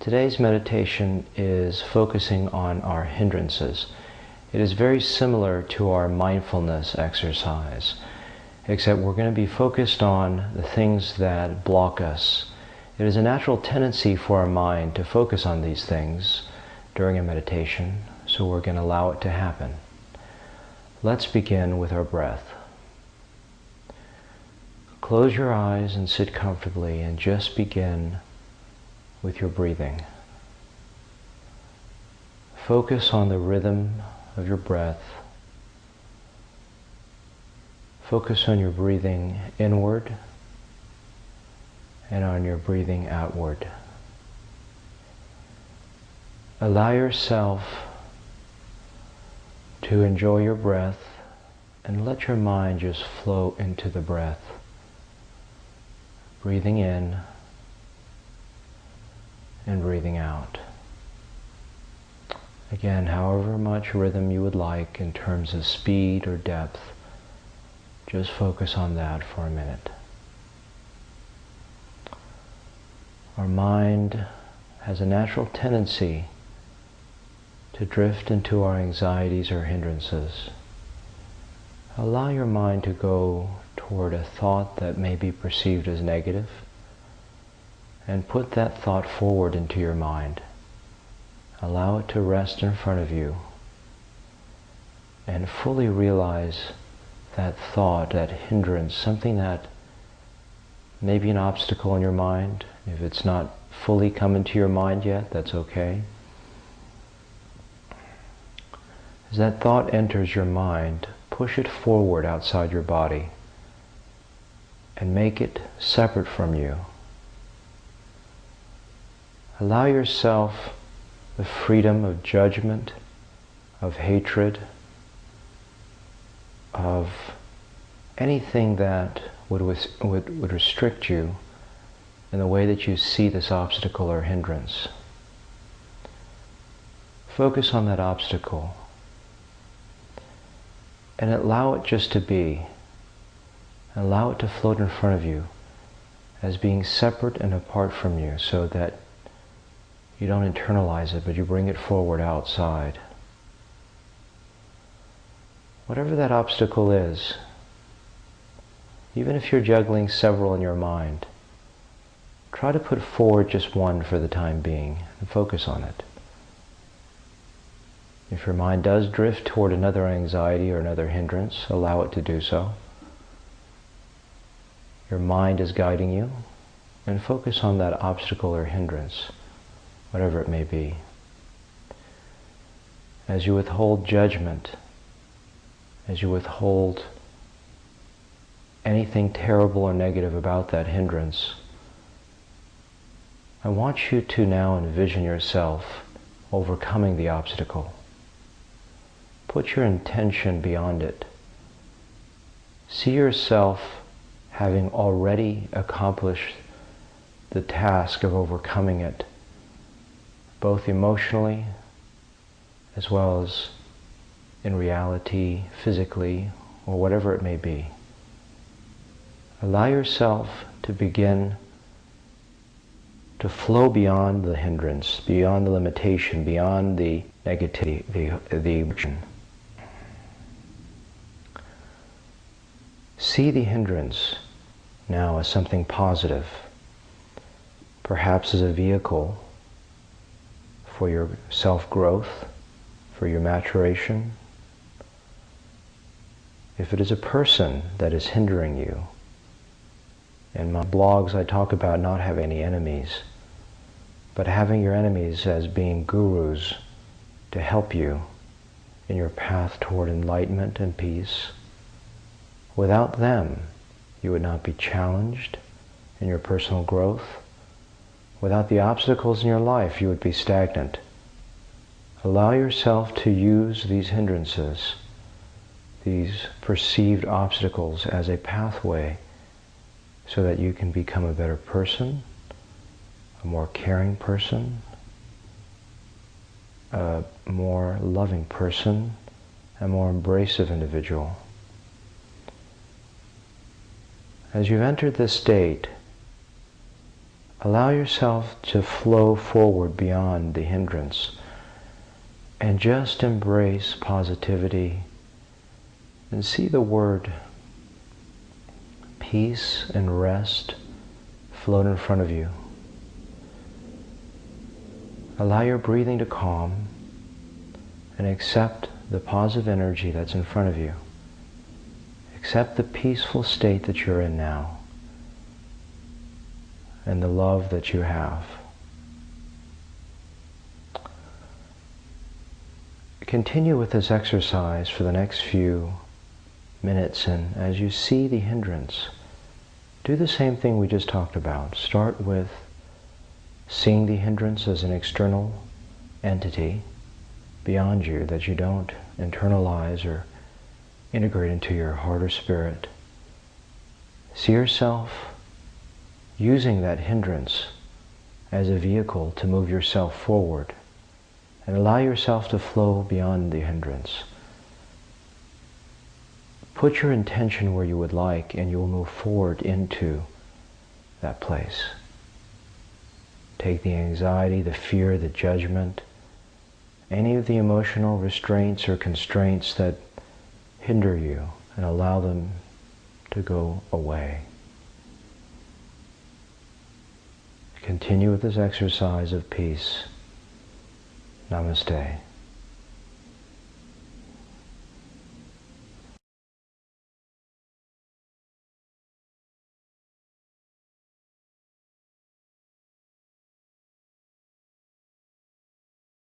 Today's meditation is focusing on our hindrances. It is very similar to our mindfulness exercise, except we're going to be focused on the things that block us. It is a natural tendency for our mind to focus on these things during a meditation, so we're going to allow it to happen. Let's begin with our breath. Close your eyes and sit comfortably and just begin with your breathing. Focus on the rhythm of your breath. Focus on your breathing inward and on your breathing outward. Allow yourself to enjoy your breath and let your mind just flow into the breath. Breathing in and breathing out. Again, however much rhythm you would like in terms of speed or depth, just focus on that for a minute. Our mind has a natural tendency to drift into our anxieties or hindrances. Allow your mind to go toward a thought that may be perceived as negative, and put that thought forward into your mind. Allow it to rest in front of you and fully realize that thought, that hindrance, something that may be an obstacle in your mind. If it's not fully come into your mind yet, that's okay. As that thought enters your mind, push it forward outside your body and make it separate from you. Allow yourself the freedom of judgment, of hatred, of anything that would restrict you in the way that you see this obstacle or hindrance. Focus on that obstacle and allow it just to be. Allow it to float in front of you as being separate and apart from you, so that you don't internalize it, but you bring it forward outside. Whatever that obstacle is, even if you're juggling several in your mind, try to put forward just one for the time being and focus on it. If your mind does drift toward another anxiety or another hindrance, allow it to do so. Your mind is guiding you, and focus on that obstacle or hindrance, whatever it may be. As you withhold judgment, as you withhold anything terrible or negative about that hindrance, I want you to now envision yourself overcoming the obstacle. Put your intention beyond it. See yourself having already accomplished the task of overcoming it, both emotionally as well as in reality, physically, or whatever it may be. Allow yourself to begin to flow beyond the hindrance, beyond the limitation, beyond the negativity, the see the hindrance now as something positive, perhaps as a vehicle for your self-growth, for your maturation. If it is a person that is hindering you, in my blogs I talk about not having any enemies, but having your enemies as being gurus to help you in your path toward enlightenment and peace. Without them, you would not be challenged in your personal growth. Without the obstacles in your life, you would be stagnant. Allow yourself to use these hindrances, these perceived obstacles, as a pathway so that you can become a better person, a more caring person, a more loving person, a more embracive individual. As you've entered this state, Allow yourself to flow forward beyond the hindrance and just embrace positivity and see the word peace and rest float in front of you. Allow your breathing to calm and accept the positive energy that's in front of you. Accept the peaceful state that you're in now and the love that you have. Continue with this exercise for the next few minutes, and as you see the hindrance, do the same thing we just talked about. Start with seeing the hindrance as an external entity beyond you that you don't internalize or integrate into your heart or spirit. See yourself using that hindrance as a vehicle to move yourself forward, and allow yourself to flow beyond the hindrance. Put your intention where you would like, and you will move forward into that place. Take the anxiety, the fear, the judgment, any of the emotional restraints or constraints that hinder you, and allow them to go away. Continue with this exercise of peace. Namaste.